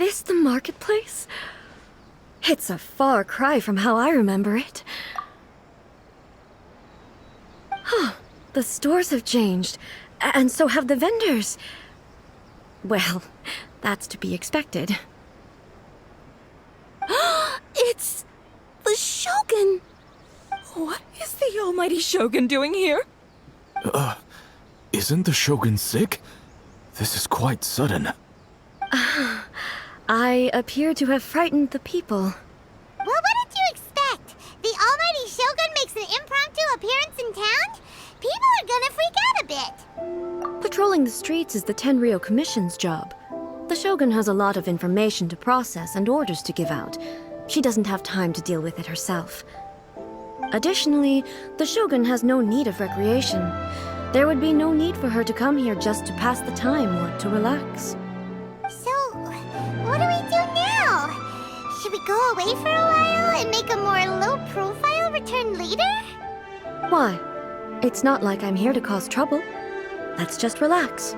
this the marketplace? It's a far cry from how I remember it. Huh. The stores have changed, and so have the vendors. Well, that's to be expected. It's the Shogun! What is the almighty Shogun doing here? Isn't the Shogun sick? This is quite sudden. I appear to have frightened the people. Well, what did you expect? The almighty Shogun makes an impromptu appearance in town? People are gonna freak out a bit. Patrolling the streets is the Tenryou Commission's job. The Shogun has a lot of information to process and orders to give out. She doesn't have time to deal with it herself. Additionally, the Shogun has no need of recreation. There would be no need for her to come here just to pass the time or to relax. So, what do we do now? Should we go away for a while and make a more low-profile return later? Why? It's not like I'm here to cause trouble. Let's just relax.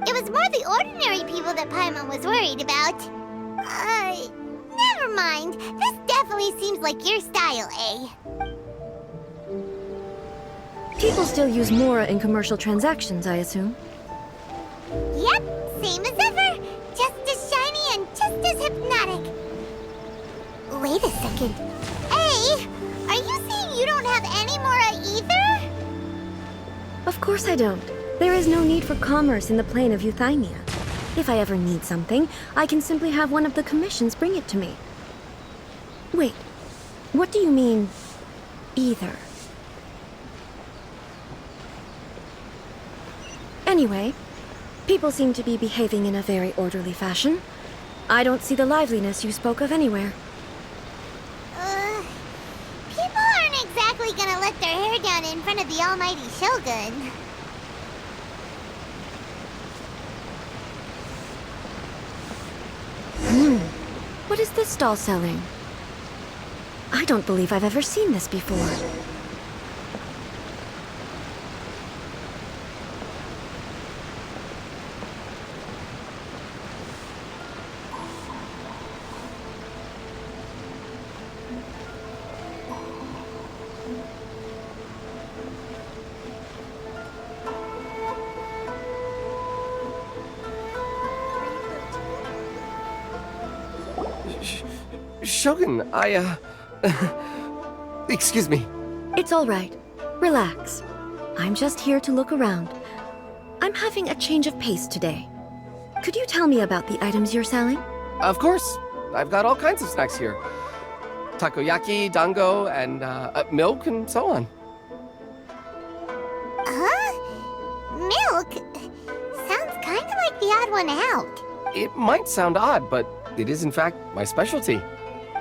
It was more the ordinary people that Paimon was worried about. Never mind. This definitely seems like your style, eh? People still use Mora in commercial transactions, I assume. Yep, same as ever. Just as shiny and just as hypnotic. Wait a second. Hey, are you saying you don't have any Mora either? Of course I don't. There is no need for commerce in the plane of Euthymia. If I ever need something, I can simply have one of the commissions bring it to me. Wait, what do you mean, either? Anyway, people seem to be behaving in a very orderly fashion. I don't see the liveliness you spoke of anywhere. People aren't exactly gonna let their hair down in front of the almighty Shogun. What is this stall selling? I don't believe I've ever seen this before. Shogun, excuse me. It's all right. Relax. I'm just here to look around. I'm having a change of pace today. Could you tell me about the items you're selling? Of course. I've got all kinds of snacks here. Takoyaki, dango, and milk, and so on. Huh? Milk? Sounds kind of like the odd one out. It might sound odd, but it is in fact my specialty.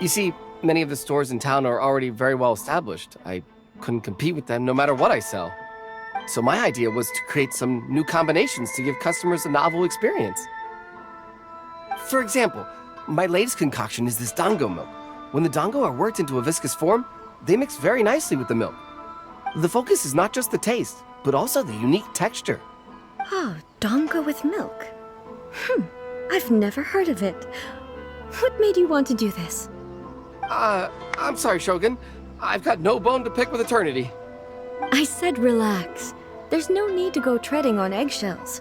You see, many of the stores in town are already very well established. I couldn't compete with them no matter what I sell. So my idea was to create some new combinations to give customers a novel experience. For example, my latest concoction is this dango milk. When the dango are worked into a viscous form, they mix very nicely with the milk. The focus is not just the taste, but also the unique texture. Oh, dango with milk. I've never heard of it. What made you want to do this? I'm sorry, Shogun. I've got no bone to pick with eternity. I said relax. There's no need to go treading on eggshells.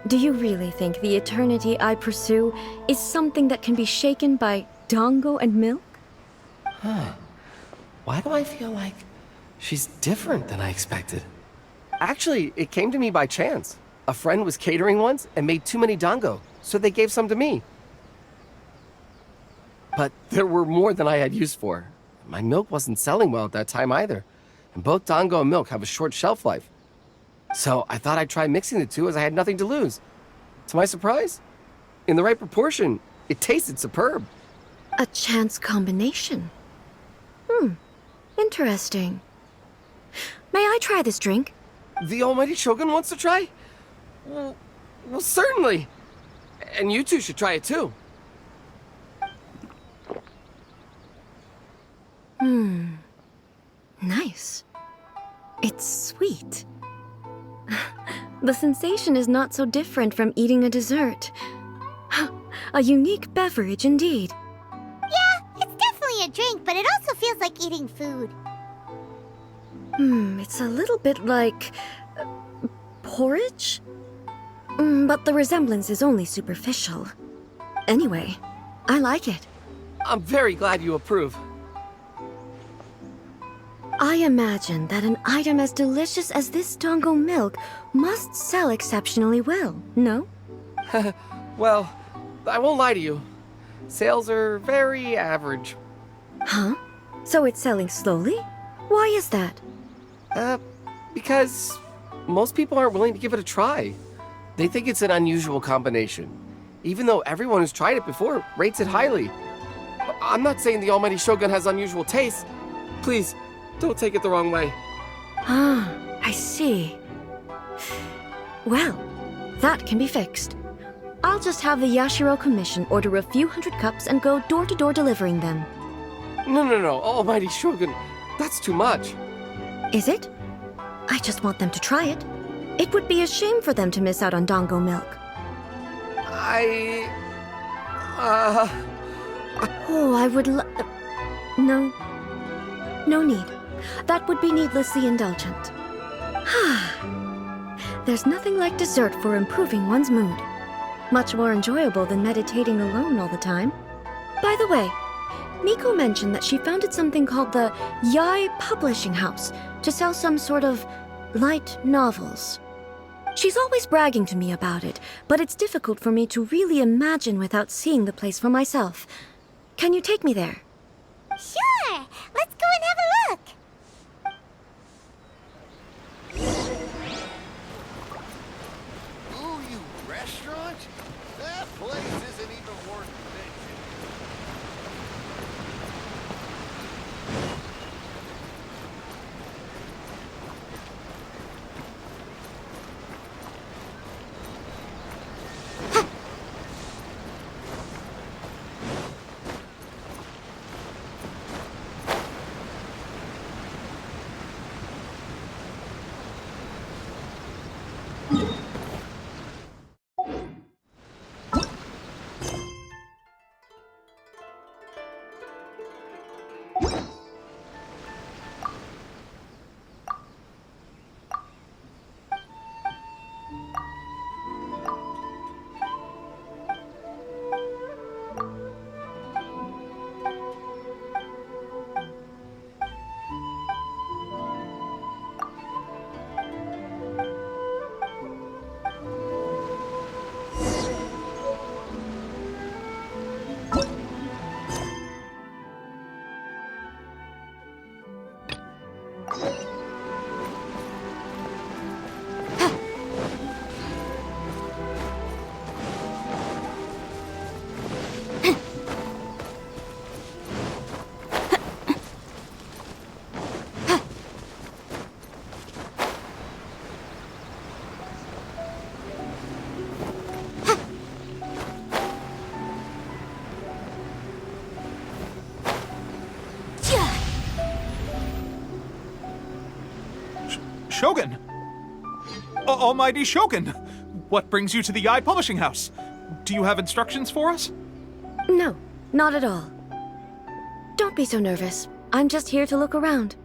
Do you really think the eternity I pursue is something that can be shaken by dango and milk? Why do I feel like she's different than I expected? Actually, it came to me by chance. A friend was catering once and made too many dango, so they gave some to me. But there were more than I had use for. My milk wasn't selling well at that time either, and both dango and milk have a short shelf life. So I thought I'd try mixing the two as I had nothing to lose. To my surprise, in the right proportion, it tasted superb. A chance combination. Interesting. May I try this drink? The almighty Shogun wants to try? Well, certainly. And you two should try it too. Nice. It's sweet. The sensation is not so different from eating a dessert. A unique beverage indeed. Yeah, it's definitely a drink, but it also feels like eating food. It's a little bit like... porridge? But the resemblance is only superficial. Anyway, I like it. I'm very glad you approve. I imagine that an item as delicious as this Tongo milk must sell exceptionally well, no? Well, I won't lie to you. Sales are very average. Huh? So it's selling slowly? Why is that? Because most people aren't willing to give it a try. They think it's an unusual combination, even though everyone who's tried it before rates it highly. I'm not saying the Almighty Shogun has unusual taste. Please, don't take it the wrong way. Ah, I see. Well, that can be fixed. I'll just have the Yashiro Commission order a few hundred cups and go door-to-door delivering them. No, Almighty Shogun, that's too much. Is it? I just want them to try it. It would be a shame for them to miss out on Dango milk. Oh, I would No. No need. That would be needlessly indulgent. There's nothing like dessert for improving one's mood. Much more enjoyable than meditating alone all the time. By the way, Miko mentioned that she founded something called the Yai Publishing House to sell some sort of light novels. She's always bragging to me about it, but it's difficult for me to really imagine without seeing the place for myself. Can you take me there? Sure! Let's go and have a look! Ooh, you restaurant? That place isn't even worth mentioning. Shogun! Almighty Shogun! What brings you to the Yai Publishing House? Do you have instructions for us? No, not at all. Don't be so nervous. I'm just here to look around.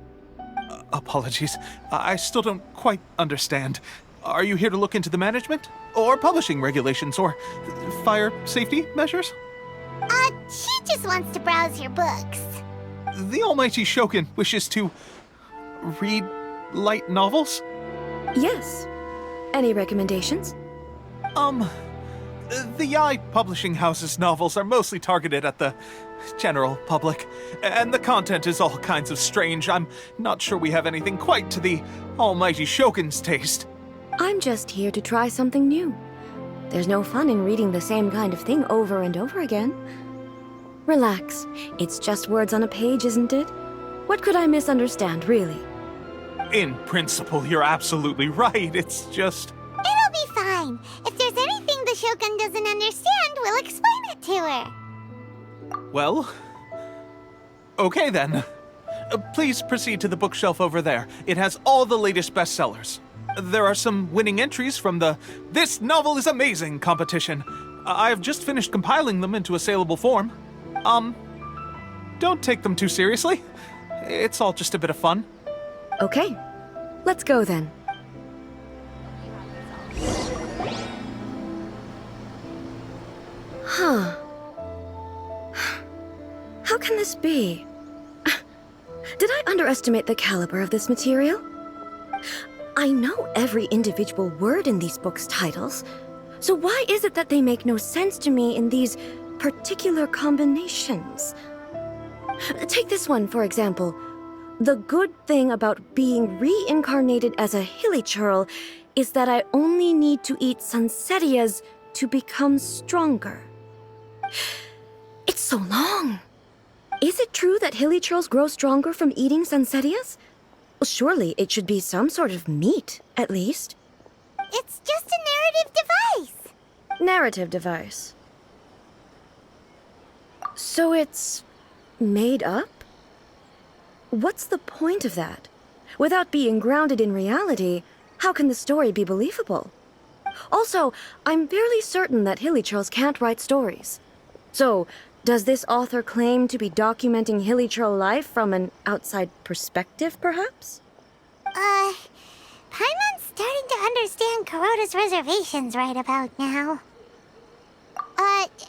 Apologies. I still don't quite understand. Are you here to look into the management? Or publishing regulations? Or fire safety measures? She just wants to browse your books. The Almighty Shogun wishes to... read light novels? Yes. Any recommendations? The Yai Publishing House's novels are mostly targeted at the general public, and the content is all kinds of strange. I'm not sure we have anything quite to the Almighty Shogun's taste. I'm just here to try something new. There's no fun in reading the same kind of thing over and over again. Relax. It's just words on a page, isn't it? What could I misunderstand, really? In principle, you're absolutely right. It's just... It'll be fine. If there's anything the Shogun doesn't understand, we'll explain it to her. Well... okay then. Please proceed to the bookshelf over there. It has all the latest bestsellers. There are some winning entries from the This Novel is Amazing competition. I've just finished compiling them into a saleable form. Don't take them too seriously. It's all just a bit of fun. Okay, let's go then. Huh. How can this be? Did I underestimate the caliber of this material? I know every individual word in these books' titles, so why is it that they make no sense to me in these particular combinations? Take this one, for example. The good thing about being reincarnated as a hilly churl is that I only need to eat Sunsetias to become stronger. It's so long. Is it true that hilly churls grow stronger from eating Sunsetias? Well, surely it should be some sort of meat, at least. It's just a narrative device. Narrative device. So it's made up? What's the point of that? Without being grounded in reality, how can the story be believable? Also, I'm fairly certain that hilly churls can't write stories. So, does this author claim to be documenting hilly churl life from an outside perspective, perhaps? Paimon's starting to understand Kuroda's reservations right about now.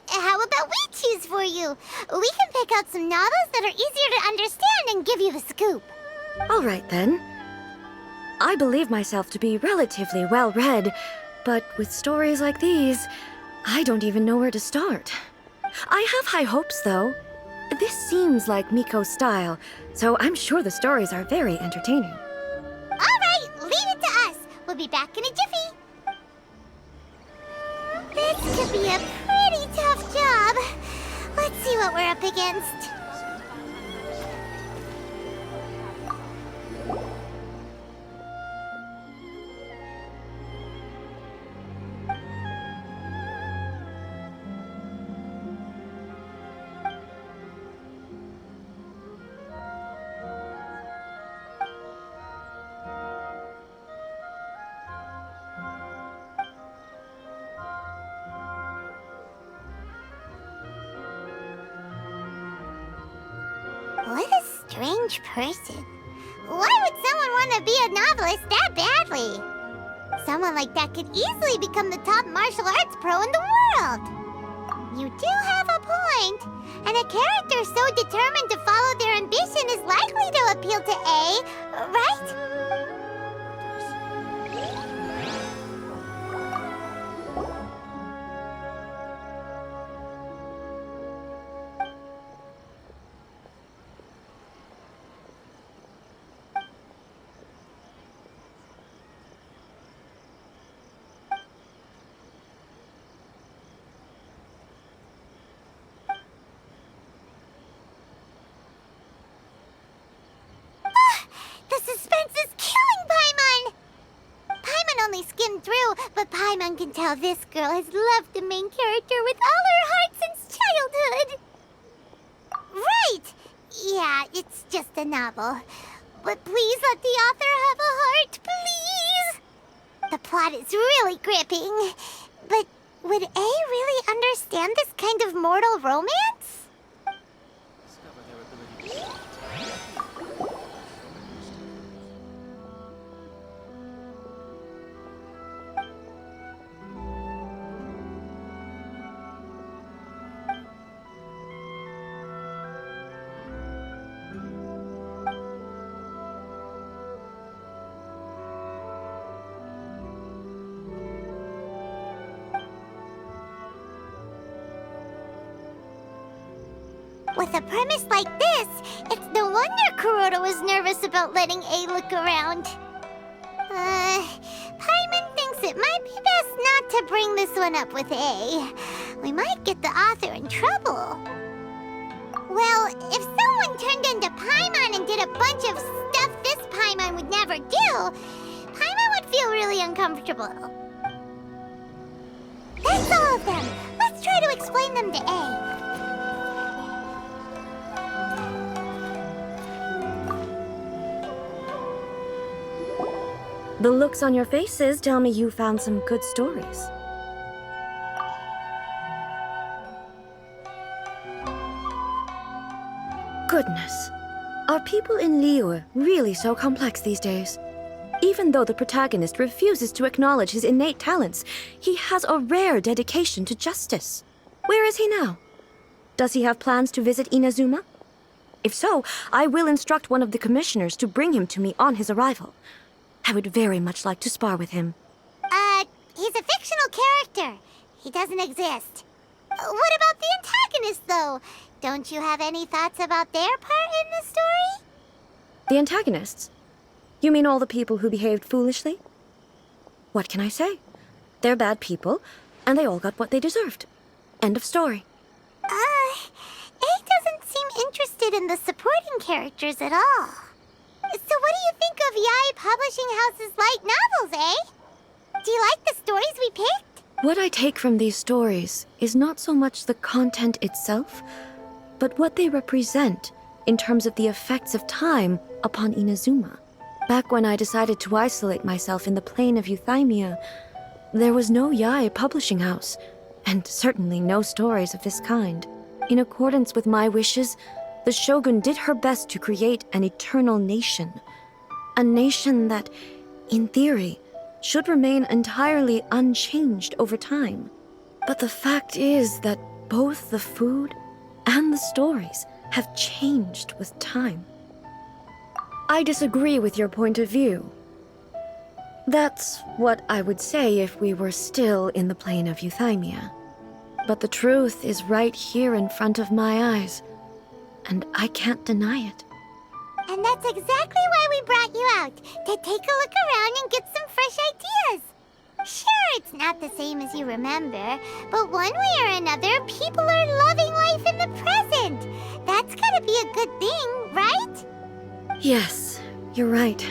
How about we choose for you? We can pick out some novels that are easier to understand and give you the scoop. All right, then. I believe myself to be relatively well-read, but with stories like these, I don't even know where to start. I have high hopes, though. This seems like Miko's style, so I'm sure the stories are very entertaining. All right, leave it to us. We'll be back in a jiffy. This could be a pretty tough job. Let's see what we're up against. What a strange person. Why would someone want to be a novelist that badly? Someone like that could easily become the top martial arts pro in the world. You do have a point. And a character so determined to follow their ambition is likely to appeal to A, right? Through, but Paimon can tell this girl has loved the main character with all her heart since childhood. Right! Yeah, it's just a novel. But please let the author have a heart, please! The plot is really gripping. But would A really understand this kind of mortal romance? With a premise like this, it's no wonder Kuroda was nervous about letting A look around. Paimon thinks it might be best not to bring this one up with A. We might get the author in trouble. Well, if someone turned into Paimon and did a bunch of stuff this Paimon would never do, Paimon would feel really uncomfortable. That's all of them. Let's try to explain them to A. The looks on your faces tell me you found some good stories. Goodness. Are people in Liyue really so complex these days? Even though the protagonist refuses to acknowledge his innate talents, he has a rare dedication to justice. Where is he now? Does he have plans to visit Inazuma? If so, I will instruct one of the commissioners to bring him to me on his arrival. I would very much like to spar with him. He's a fictional character. He doesn't exist. What about the antagonist, though? Don't you have any thoughts about their part in the story? The antagonists? You mean all the people who behaved foolishly? What can I say? They're bad people, and they all got what they deserved. End of story. A doesn't seem interested in the supporting characters at all. So what do you think of Yae Publishing House's light novels, eh? Do you like the stories we picked? What I take from these stories is not so much the content itself, but what they represent in terms of the effects of time upon Inazuma. Back when I decided to isolate myself in the plain of Euthymia, there was no Yae Publishing House, and certainly no stories of this kind. In accordance with my wishes, the Shogun did her best to create an eternal nation. A nation that, in theory, should remain entirely unchanged over time. But the fact is that both the food and the stories have changed with time. I disagree with your point of view. That's what I would say if we were still in the plain of Euthymia. But the truth is right here in front of my eyes, and I can't deny it. And that's exactly why we brought you out, to take a look around and get some fresh ideas. Sure, it's not the same as you remember, but one way or another, people are loving life in the present. That's gotta be a good thing, right? Yes, you're right.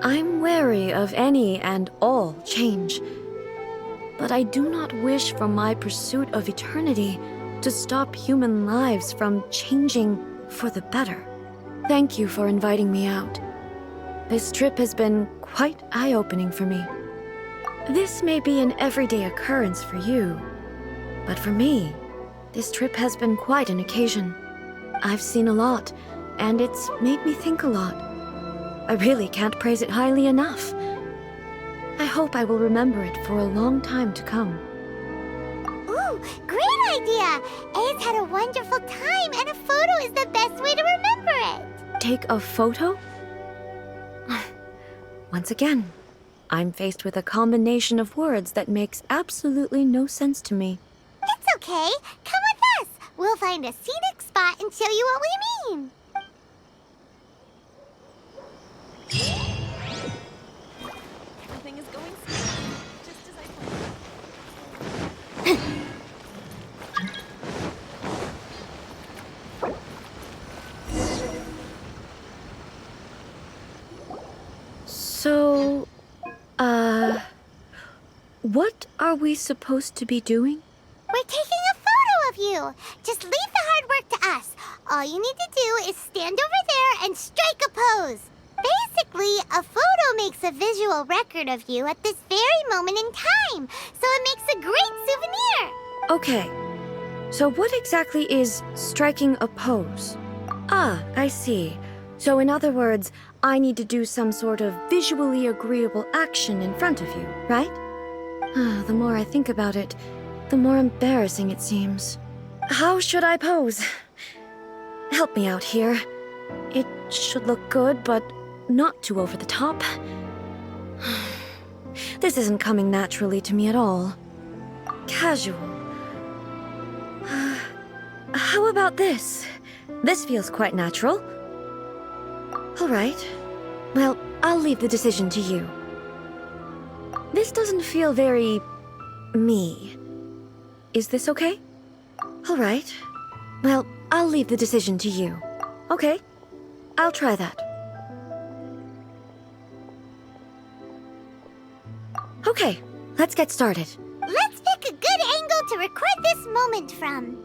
I'm wary of any and all change. But I do not wish for my pursuit of eternity to stop human lives from changing for the better. Thank you for inviting me out. This trip has been quite eye-opening for me. This may be an everyday occurrence for you, but for me, this trip has been quite an occasion. I've seen a lot, and it's made me think a lot. I really can't praise it highly enough. I hope I will remember it for a long time to come. Ooh, great idea! A's had a wonderful time, and a photo is the best way to remember it. Take a photo? Once again, I'm faced with a combination of words that makes absolutely no sense to me. It's okay. Come with us. We'll find a scenic spot and show you what we mean. Everything is going smoothly, just as I planned. So, what are we supposed to be doing? We're taking a photo of you. Just leave the hard work to us. All you need to do is stand over there and strike a pose. Basically, a photo makes a visual record of you at this very moment in time, so it makes a great souvenir. Okay, so what exactly is striking a pose? Ah, I see. So in other words, I need to do some sort of visually agreeable action in front of you, right? The more I think about it, the more embarrassing it seems. How should I pose? Help me out here. It should look good, but not too over the top. This isn't coming naturally to me at all. Casual. How about this? This feels quite natural. All right. Well, I'll leave the decision to you. This doesn't feel very... me. Is this okay? All right. Well, I'll leave the decision to you. Okay. I'll try that. Okay, let's get started. Let's pick a good angle to record this moment from.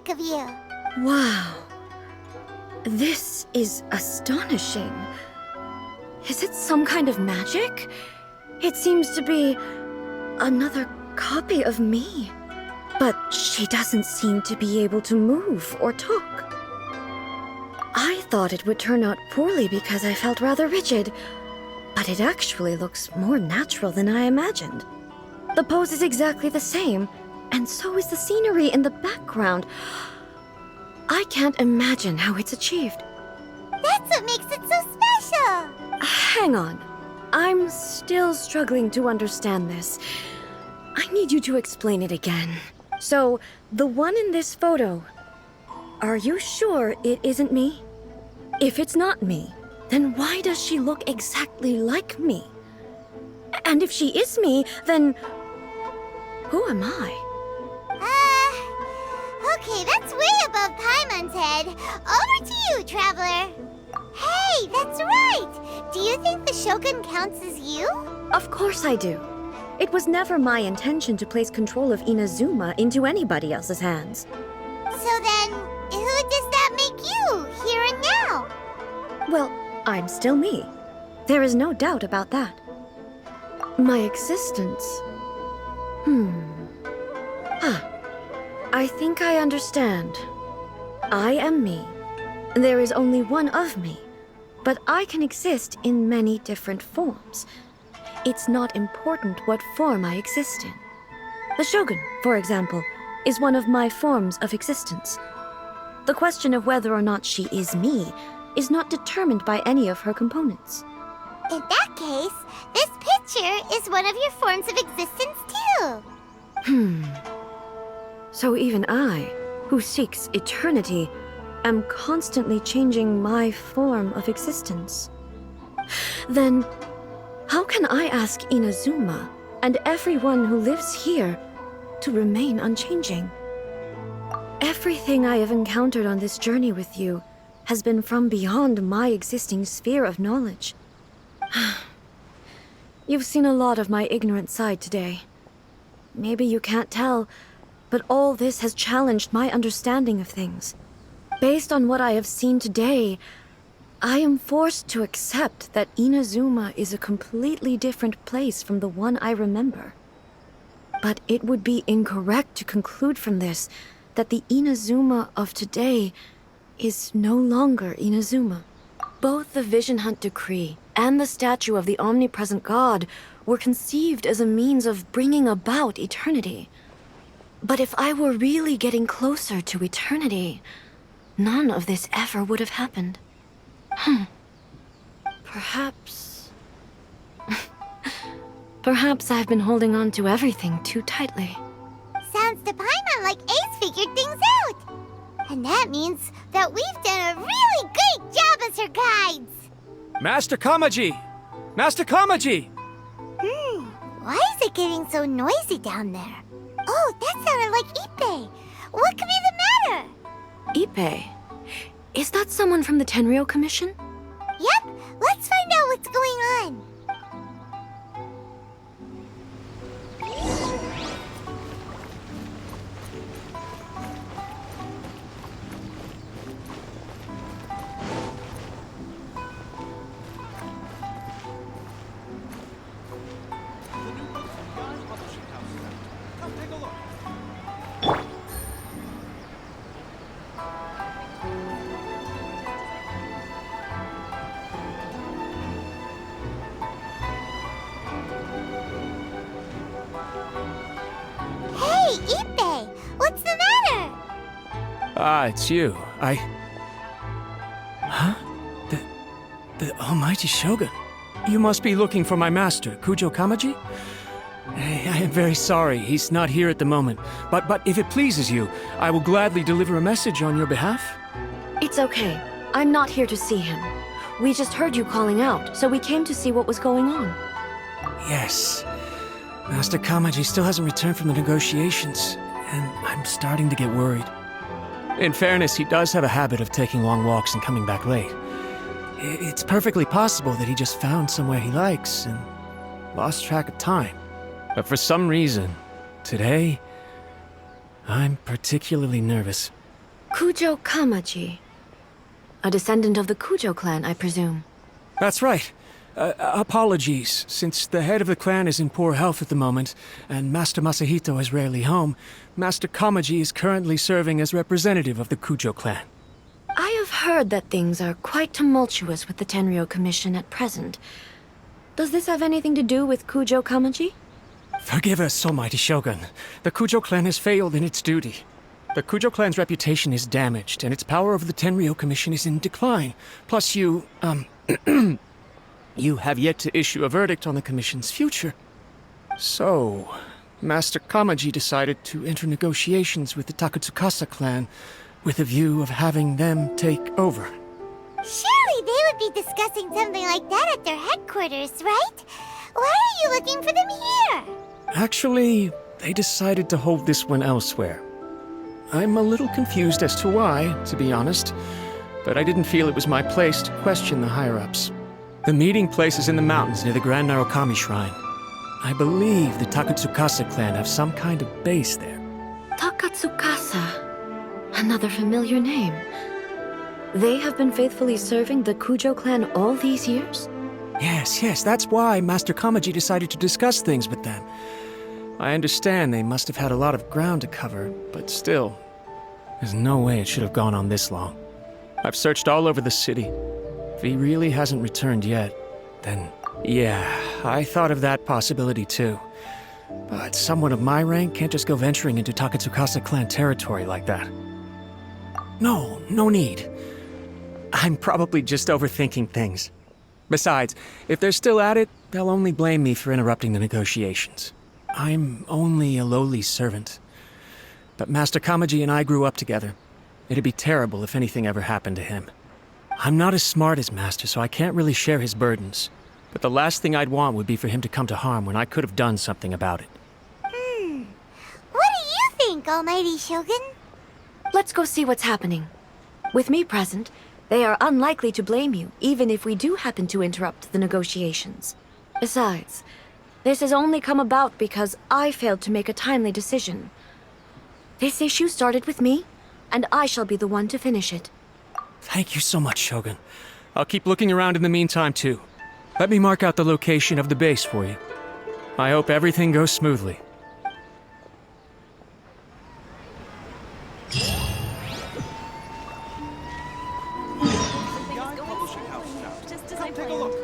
back of you. Wow. This is astonishing. Is it some kind of magic? It seems to be another copy of me. But she doesn't seem to be able to move or talk. I thought it would turn out poorly because I felt rather rigid, but it actually looks more natural than I imagined. The pose is exactly the same, and so is the scenery in the background. I can't imagine how it's achieved. That's what makes it so special. Hang on. I'm still struggling to understand this. I need you to explain it again. So, the one in this photo, are you sure it isn't me? If it's not me, then why does she look exactly like me? And if she is me, then who am I? Okay, that's way above Paimon's head. Over to you, Traveler. Hey, that's right! Do you think the Shogun counts as you? Of course I do. It was never my intention to place control of Inazuma into anybody else's hands. So then, who does that make you, here and now? Well, I'm still me. There is no doubt about that. My existence... I think I understand. I am me. There is only one of me, but I can exist in many different forms. It's not important what form I exist in. The Shogun, for example, is one of my forms of existence. The question of whether or not she is me is not determined by any of her components. In that case, this picture is one of your forms of existence too. So even I, who seeks eternity, am constantly changing my form of existence. Then, how can I ask Inazuma and everyone who lives here to remain unchanging? Everything I have encountered on this journey with you has been from beyond my existing sphere of knowledge. You've seen a lot of my ignorant side today. Maybe you can't tell, but all this has challenged my understanding of things. Based on what I have seen today, I am forced to accept that Inazuma is a completely different place from the one I remember. But it would be incorrect to conclude from this that the Inazuma of today is no longer Inazuma. Both the Vision Hunt Decree and the statue of the omnipresent God were conceived as a means of bringing about eternity. But if I were really getting closer to eternity, none of this ever would have happened. Perhaps... Perhaps I've been holding on to everything too tightly. Sounds to Paimon like Ace figured things out. And that means that we've done a really great job as her guides. Master Kamaji! Master Kamaji! Why is it getting so noisy down there? Oh, that sounded like Ippei. What could be the matter? Ippei? Is that someone from the Tenryou Commission? Yep, let's find out what's going on. Come take a look. Hey, Ippei, what's the matter? Ah, it's you. Huh? The Almighty Shogun. You must be looking for my master, Kujo Kamaji? I am very sorry, he's not here at the moment. But if it pleases you, I will gladly deliver a message on your behalf. It's okay. I'm not here to see him. We just heard you calling out, so we came to see what was going on. Yes. Master Kamaji still hasn't returned from the negotiations, and I'm starting to get worried. In fairness, he does have a habit of taking long walks and coming back late. It's perfectly possible that he just found somewhere he likes and lost track of time. But for some reason, today, I'm particularly nervous. Kujo Kamaji. A descendant of the Kujo clan, I presume. That's right. Apologies, since the head of the clan is in poor health at the moment, and Master Masahito is rarely home, Master Kamaji is currently serving as representative of the Kujo clan. I have heard that things are quite tumultuous with the Tenryou Commission at present. Does this have anything to do with Kujo Kamaji? Forgive us, Almighty Shogun. The Kujo clan has failed in its duty. The Kujo clan's reputation is damaged, and its power over the Tenryou Commission is in decline. Plus you, you have yet to issue a verdict on the Commission's future. So, Master Kamaji decided to enter negotiations with the Takatsukasa clan with a view of having them take over. Surely they would be discussing something like that at their headquarters, right? Why are you looking for them here? Actually, they decided to hold this one elsewhere. I'm a little confused as to why, to be honest, but I didn't feel it was my place to question the higher-ups. The meeting place is in the mountains near the Grand Narukami Shrine. I believe the Takatsukasa clan have some kind of base there. Takatsukasa. Another familiar name. They have been faithfully serving the Kujo clan all these years? Yes, that's why Master Kamaji decided to discuss things with them. I understand they must have had a lot of ground to cover, but still, there's no way it should have gone on this long. I've searched all over the city. If he really hasn't returned yet, then yeah, I thought of that possibility too. But someone of my rank can't just go venturing into Takatsukasa clan territory like that. No need. I'm probably just overthinking things. Besides, if they're still at it, they'll only blame me for interrupting the negotiations. I'm only a lowly servant. But Master Kamaji and I grew up together. It'd be terrible if anything ever happened to him. I'm not as smart as Master, so I can't really share his burdens. But the last thing I'd want would be for him to come to harm when I could have done something about it. What do you think, Almighty Shogun? Let's go see what's happening. With me present, they are unlikely to blame you, even if we do happen to interrupt the negotiations. Besides, this has only come about because I failed to make a timely decision. This issue started with me, and I shall be the one to finish it. Thank you so much, Shogun. I'll keep looking around in the meantime, too. Let me mark out the location of the base for you. I hope everything goes smoothly. Take a look.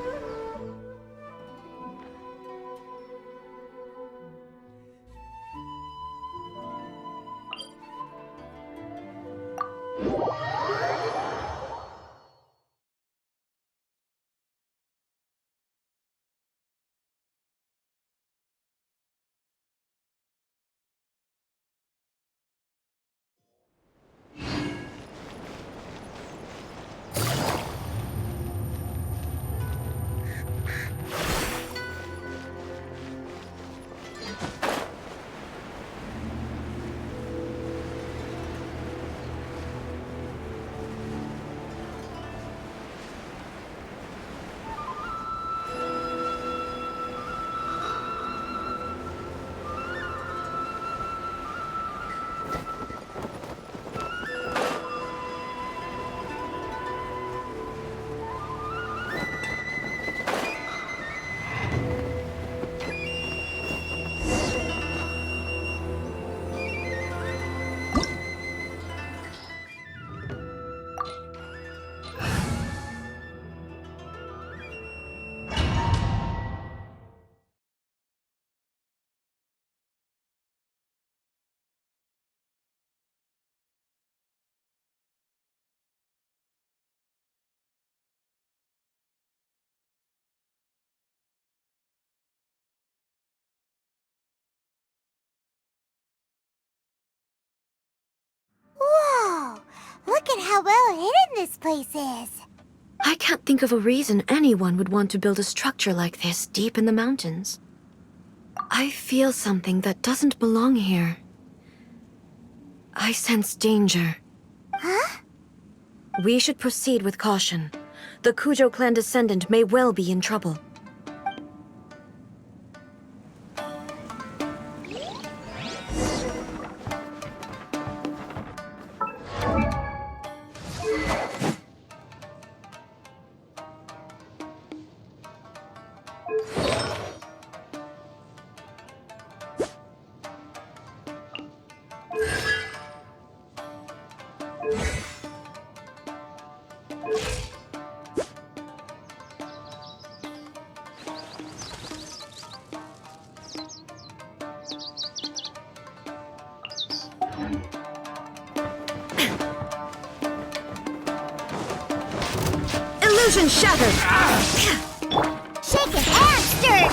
Whoa! Look at how well hidden this place is. I can't think of a reason anyone would want to build a structure like this deep in the mountains. I feel something that doesn't belong here. I sense danger. Huh? We should proceed with caution. The Kujo clan descendant may well be in trouble. Illusion shattered! Shaken and stirred!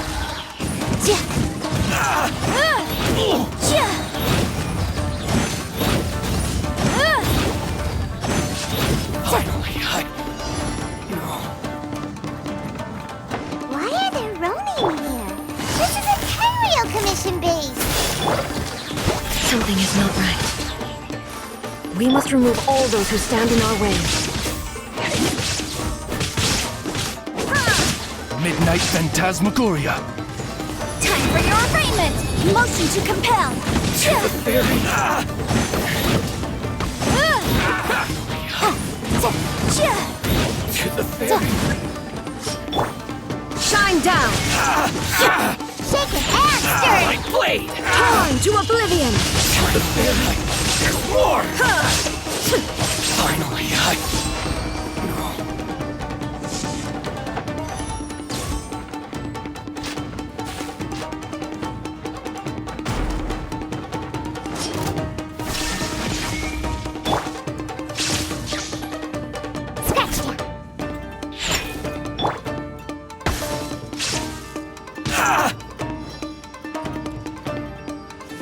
Why are there Ronin here? This is a Tenryou Commission base! Something is not right. We must remove all those who stand in our way. Midnight Phantasmagoria. Time for your arraignment! Motion to compel! Shine down! Shaken and stirred! Blade! Torn to oblivion! More! Finally, Scratch ya!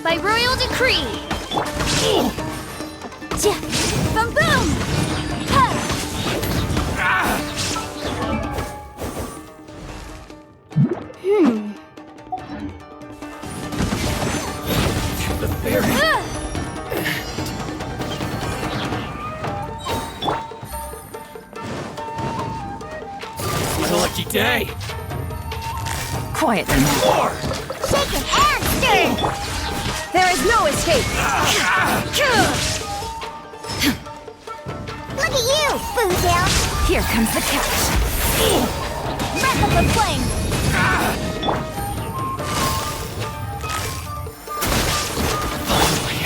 By royal decree! Boom boom! What a lucky day! Quietly now. More! Shaken and stirred! There is no escape! Look at you, Boozle! Here comes the catch. Wrap up the flame!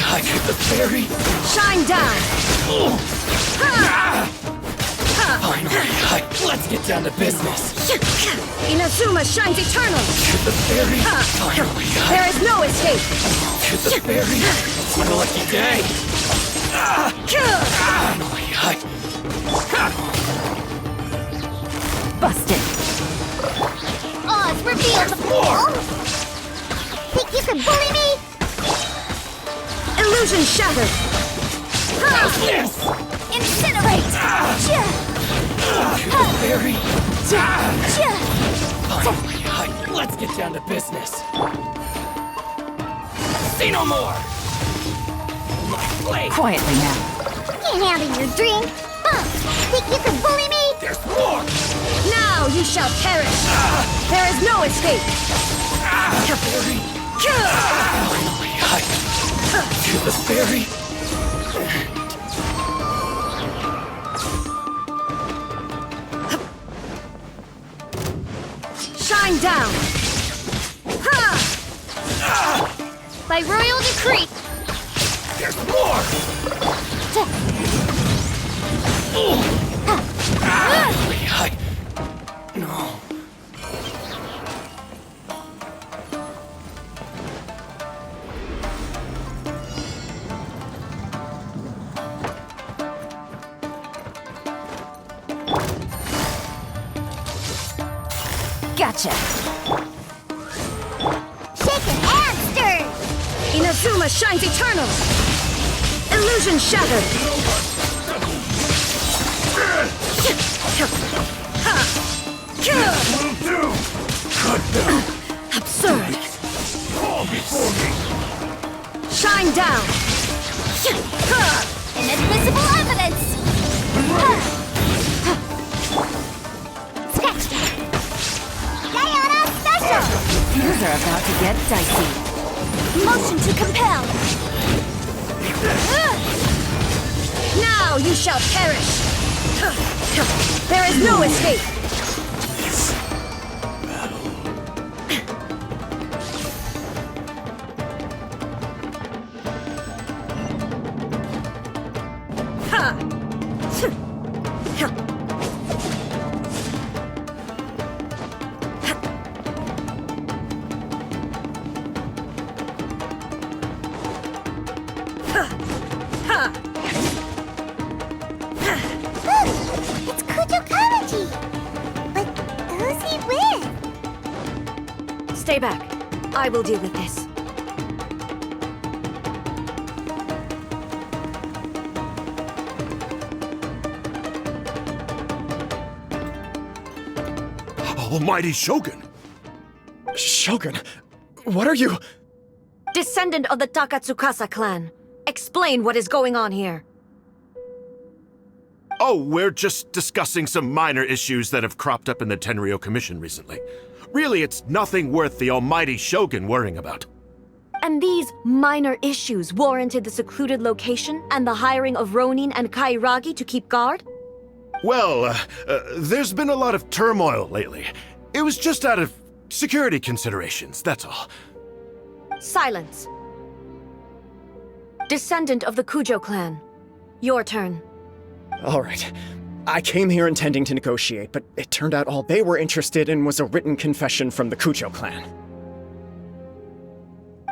I hit the fairy! Shine down! Finally, let's get down to business! Inazuma shines eternal! Hit the fairy! Finally, There is no escape! hit the fairy! What a lucky day! Finally, Busted! Oz revealed! Oh. Think you can bully me? Illusion shattered! yes! Incinerate! Hit the fairy! Finally, let's get down to business! Say no more! My blade! Quietly now. Can't handle your drink. Think you can bully me? There's more! Now you shall perish! There is no escape! Fairy! Finally, hit the fairy! Shine down! By royal decree! There's more! Finally, no. Gotcha! Shaken and stirred! Inazuma shines eternal! Illusion shattered! Absurd! Shine down! Inadmissible evidence! Scratch that! Diana special! Things are about to get dicey. Motion to compel! Now you shall perish! There is no escape! Look! It's Kujo Kamaji! Stay back. I will deal with this. Almighty Shogun! Shogun, what are you? Descendant of the Takatsukasa clan. Explain what is going on here. Oh, we're just discussing some minor issues that have cropped up in the Tenryou Commission recently. Really, it's nothing worth the Almighty Shogun worrying about. And these minor issues warranted the secluded location and the hiring of Ronin and Kairagi to keep guard? Well, there's been a lot of turmoil lately. It was just out of security considerations, that's all. Silence. Descendant of the Kujo clan. Your turn. All right. I came here intending to negotiate, but it turned out all they were interested in was a written confession from the Kujo clan.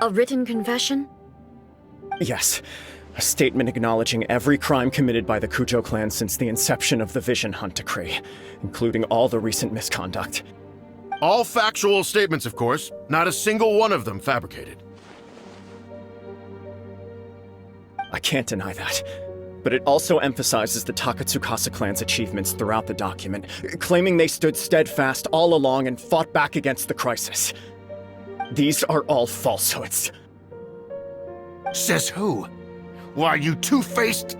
A written confession? Yes. A statement acknowledging every crime committed by the Kujo clan since the inception of the Vision Hunt Decree, including all the recent misconduct. All factual statements, of course. Not a single one of them fabricated. I can't deny that. But it also emphasizes the Takatsukasa clan's achievements throughout the document, claiming they stood steadfast all along and fought back against the crisis. These are all falsehoods. Says who? Why, you two-faced?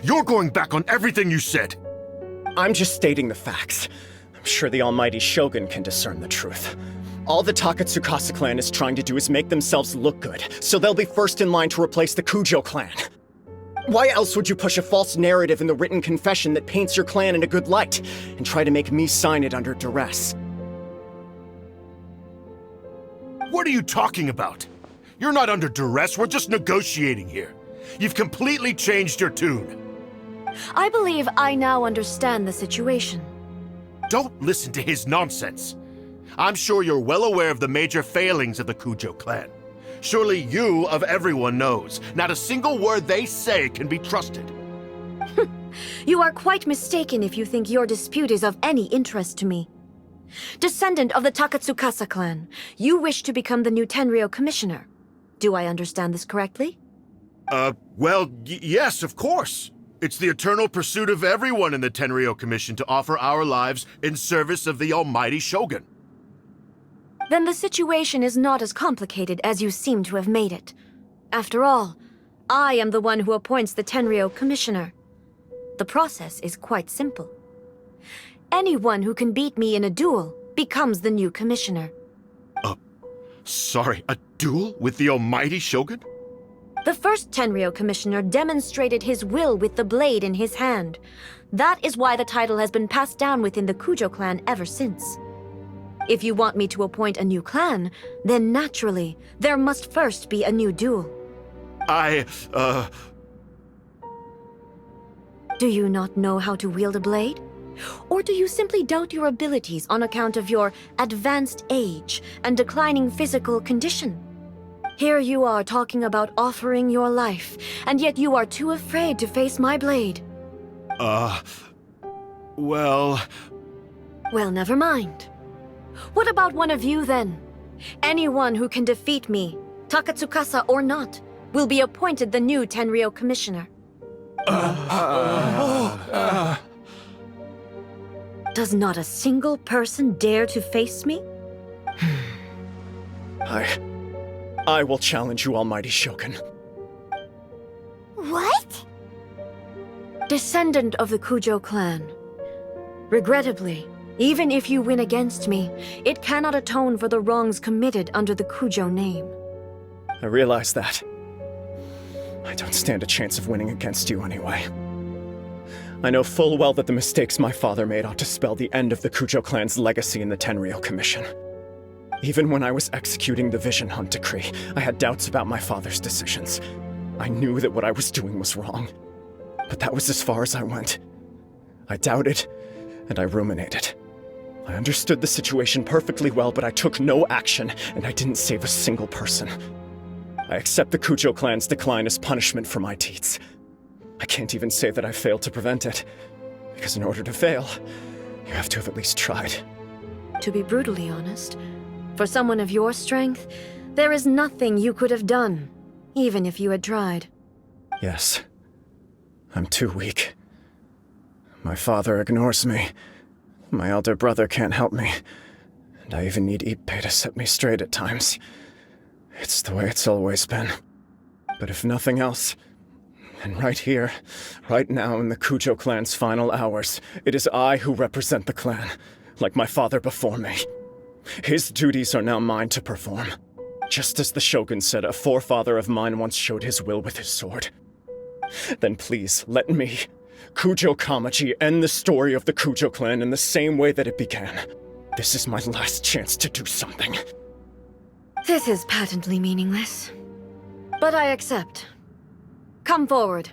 You're going back on everything you said. I'm just stating the facts. I'm sure the Almighty Shogun can discern the truth. All the Takatsukasa clan is trying to do is make themselves look good, so they'll be first in line to replace the Kujo clan. Why else would you push a false narrative in the written confession that paints your clan in a good light, and try to make me sign it under duress? What are you talking about? You're not under duress, we're just negotiating here. You've completely changed your tune. I believe I now understand the situation. Don't listen to his nonsense. I'm sure you're well aware of the major failings of the Kujo clan. Surely you, of everyone, knows. Not a single word they say can be trusted. You are quite mistaken if you think your dispute is of any interest to me. Descendant of the Takatsukasa clan, you wish to become the new Tenryou commissioner. Do I understand this correctly? Well, yes, of course. It's the eternal pursuit of everyone in the Tenryou Commission to offer our lives in service of the Almighty Shogun. Then the situation is not as complicated as you seem to have made it. After all, I am the one who appoints the Tenryou commissioner. The process is quite simple. Anyone who can beat me in a duel becomes the new commissioner. Sorry, a duel with the Almighty Shogun? The first Tenryou commissioner demonstrated his will with the blade in his hand. That is why the title has been passed down within the Kujo clan ever since. If you want me to appoint a new clan, then naturally, there must first be a new duel. Do you not know how to wield a blade? Or do you simply doubt your abilities on account of your advanced age and declining physical condition? Here you are talking about offering your life, and yet you are too afraid to face my blade. Well, never mind. What about one of you, then? Anyone who can defeat me, Takatsukasa or not, will be appointed the new Tenryou commissioner. Does not a single person dare to face me? I will challenge you, Almighty Shogun. What? Descendant of the Kujo clan. Regrettably, even if you win against me, it cannot atone for the wrongs committed under the Kujo name. I realize that. I don't stand a chance of winning against you anyway. I know full well that the mistakes my father made ought to spell the end of the Kujo clan's legacy in the Tenryou Commission. Even when I was executing the Vision Hunt Decree, I had doubts about my father's decisions. I knew that what I was doing was wrong. But that was as far as I went. I doubted, and I ruminated. I understood the situation perfectly well, but I took no action, and I didn't save a single person. I accept the Kujo clan's decline as punishment for my deeds. I can't even say that I failed to prevent it, because in order to fail, you have to have at least tried. To be brutally honest, For someone of your strength, there is nothing you could have done, even if you had tried. Yes. I'm too weak. My father ignores me. My elder brother can't help me. And I even need Ippei to set me straight at times. It's the way it's always been. But if nothing else, and right here, right now in the Kujo clan's final hours, it is I who represent the clan, like my father before me. His duties are now mine to perform. Just as the Shogun said a forefather of mine once showed his will with his sword. Then please, let me, Kujo Kamaji, end the story of the Kujo clan in the same way that it began. This is my last chance to do something. This is patently meaningless. But I accept. Come forward.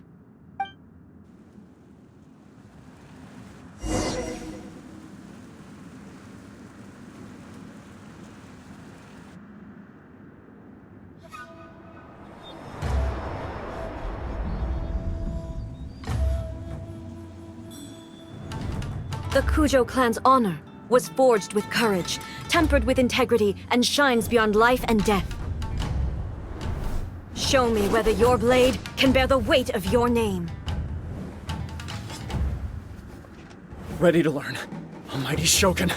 The Kujo clan's honor was forged with courage, tempered with integrity, and shines beyond life and death. Show me whether your blade can bear the weight of your name. Ready to learn. Almighty Shogun.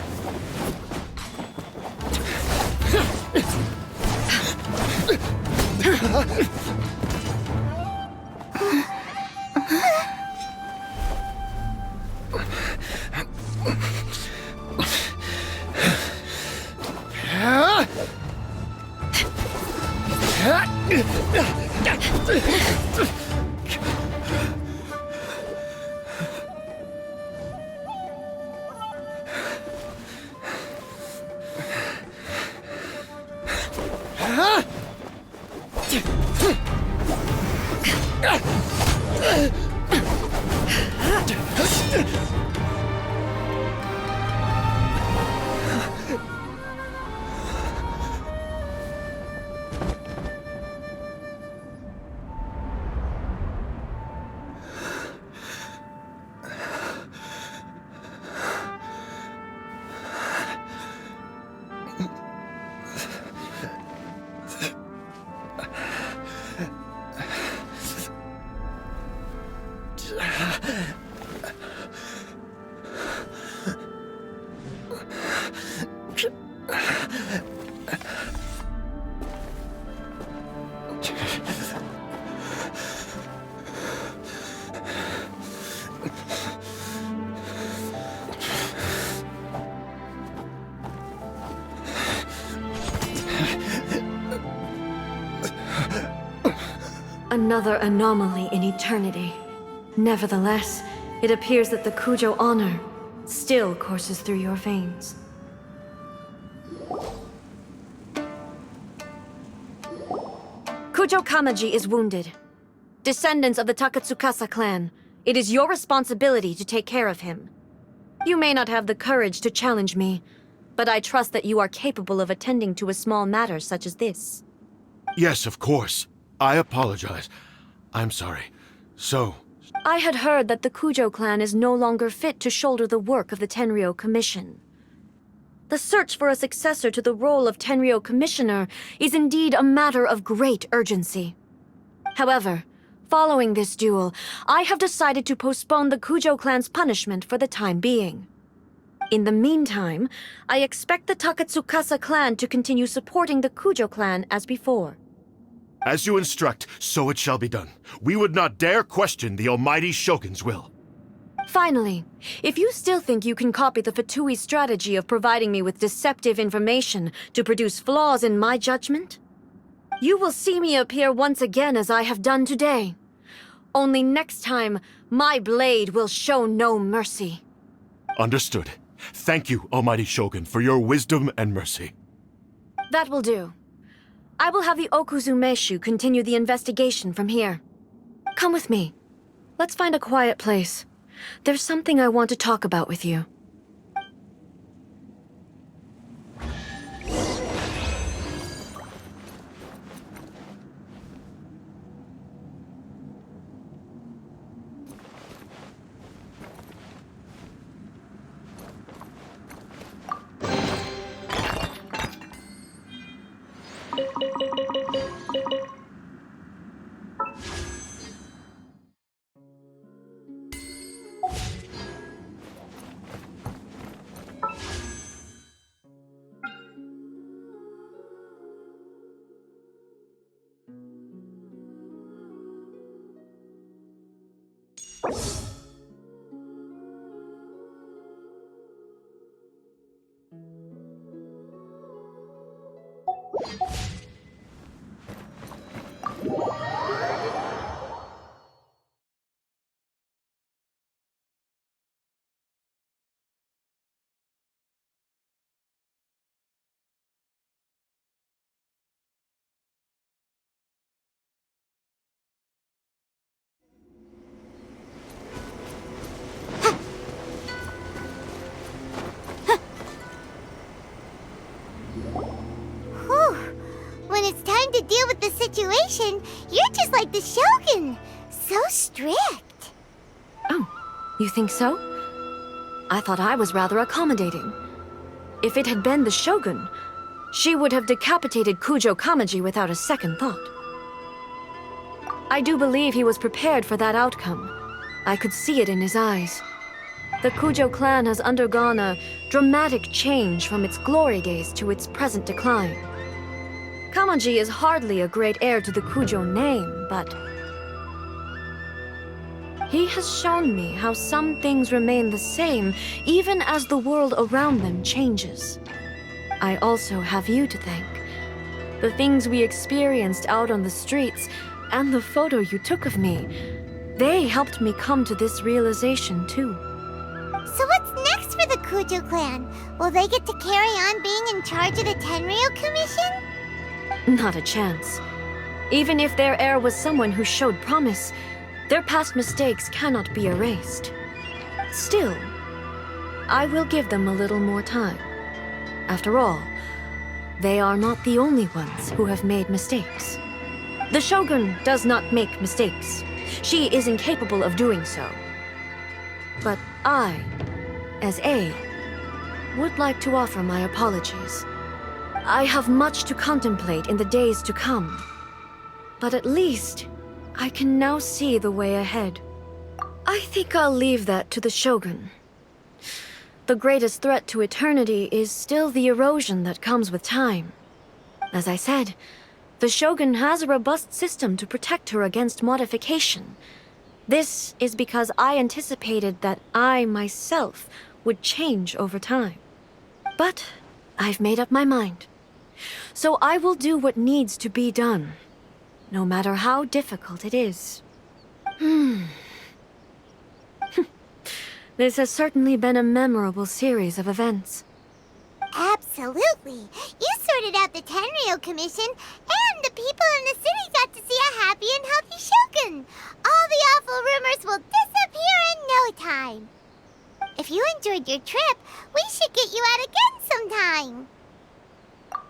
Another anomaly in eternity. Nevertheless, it appears that the Kujo honor still courses through your veins. Kujo Kamaji is wounded. Descendants of the Takatsukasa clan, it is your responsibility to take care of him. You may not have the courage to challenge me, but I trust that you are capable of attending to a small matter such as this. Yes, of course. I apologize. I'm sorry. So, I had heard that the Kujo clan is no longer fit to shoulder the work of the Tenryou Commission. The search for a successor to the role of Tenryou Commissioner is indeed a matter of great urgency. However, following this duel, I have decided to postpone the Kujo clan's punishment for the time being. In the meantime, I expect the Takatsukasa clan to continue supporting the Kujo clan as before. as you instruct, so it shall be done. We would not dare question the Almighty Shogun's will. Finally, if you still think you can copy the Fatui's strategy of providing me with deceptive information to produce flaws in my judgment, you will see me appear once again as I have done today. Only next time, my blade will show no mercy. Understood. Thank you, Almighty Shogun, for your wisdom and mercy. That will do. I will have the Okuzumeshu continue the investigation from here. Come with me. Let's find a quiet place. There's something I want to talk about with you. Whew. When it's time to deal with the situation, you're just like the Shogun. So strict. Oh, you think so? I thought I was rather accommodating. If it had been the Shogun, she would have decapitated Kujo Kamaji without a second thought. I do believe he was prepared for that outcome. I could see it in his eyes. The Kujo clan has undergone a dramatic change from its glory days to its present decline. Kamaji is hardly a great heir to the Kujo name, but he has shown me how some things remain the same even as the world around them changes. I also have you to thank. The things we experienced out on the streets and the photo you took of me, they helped me come to this realization too. So what's next for the Kujo clan? Will they get to carry on being in charge of the Tenryo Commission? Not a chance. Even if their heir was someone who showed promise, their past mistakes cannot be erased. Still, I will give them a little more time. After all, they are not the only ones who have made mistakes. The Shogun does not make mistakes. She is incapable of doing so. But I, as A, would like to offer my apologies. I have much to contemplate in the days to come, but at least I can now see the way ahead. I think I'll leave that to the Shogun. The greatest threat to eternity is still the erosion that comes with time. As I said, the Shogun has a robust system to protect her against modification. This is because I anticipated that I myself would change over time. But I've made up my mind. So I will do what needs to be done, no matter how difficult it is. This has certainly been a memorable series of events. Absolutely. You sorted out the Tenryo Commission, and the people in the city got to see a happy and healthy Shogun. All the awful rumors will disappear in no time. If you enjoyed your trip, we should get you out again sometime.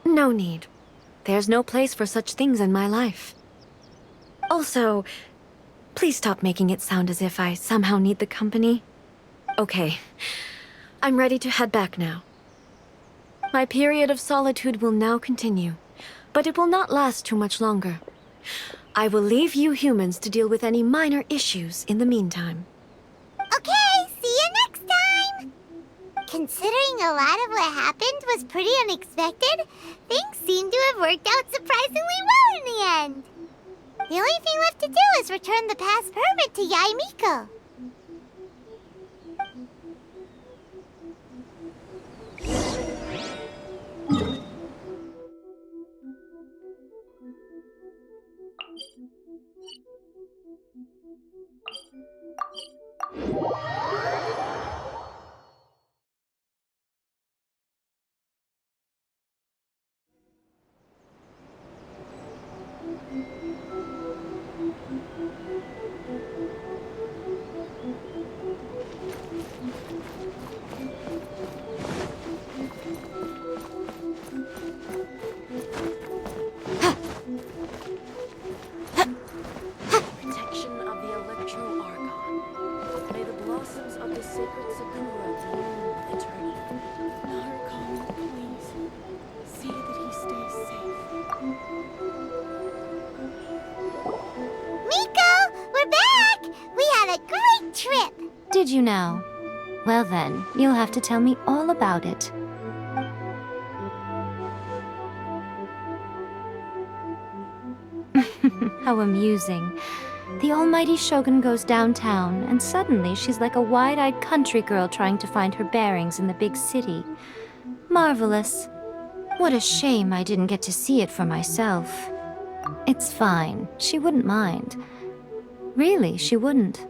No need. There's no place for such things in my life. Also, please stop making it sound as if I somehow need the company. Okay, I'm ready to head back now. My period of solitude will now continue, but it will not last too much longer. I will leave you humans to deal with any minor issues in the meantime. Okay, see you next time! Considering a lot of what happened was pretty unexpected, things seem to have worked out surprisingly well in the end. The only thing left to do is return the pass permit to Yaimiko. Did you now? Well then, you'll have to tell me all about it. How amusing. The almighty Shogun goes downtown, and suddenly she's like a wide-eyed country girl trying to find her bearings in the big city. Marvelous. What a shame I didn't get to see it for myself. It's fine. She wouldn't mind. Really, she wouldn't.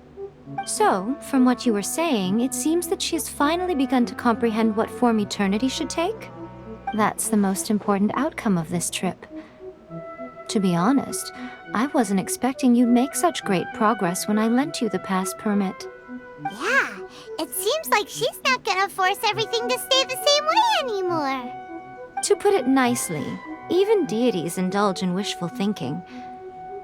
So, from what you were saying, it seems that she has finally begun to comprehend what form eternity should take? That's the most important outcome of this trip. To be honest, I wasn't expecting you'd make such great progress when I lent you the pass permit. Yeah, it seems like she's not gonna force everything to stay the same way anymore. To put it nicely, even deities indulge in wishful thinking.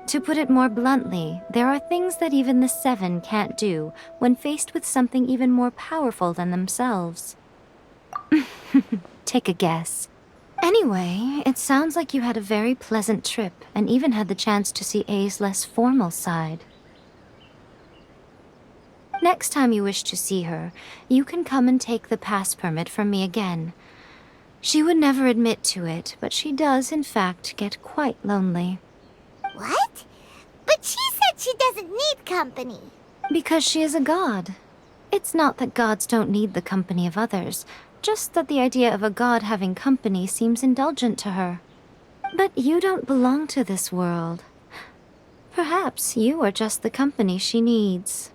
To put it more bluntly, there are things that even the Seven can't do when faced with something even more powerful than themselves. Take a guess. Anyway, it sounds like you had a very pleasant trip and even had the chance to see A's less formal side. Next time you wish to see her, you can come and take the pass permit from me again. She would never admit to it, but she does, in fact, get quite lonely. What? But she said she doesn't need company. Because she is a god. It's not that gods don't need the company of others, just that the idea of a god having company seems indulgent to her. But you don't belong to this world. Perhaps you are just the company she needs.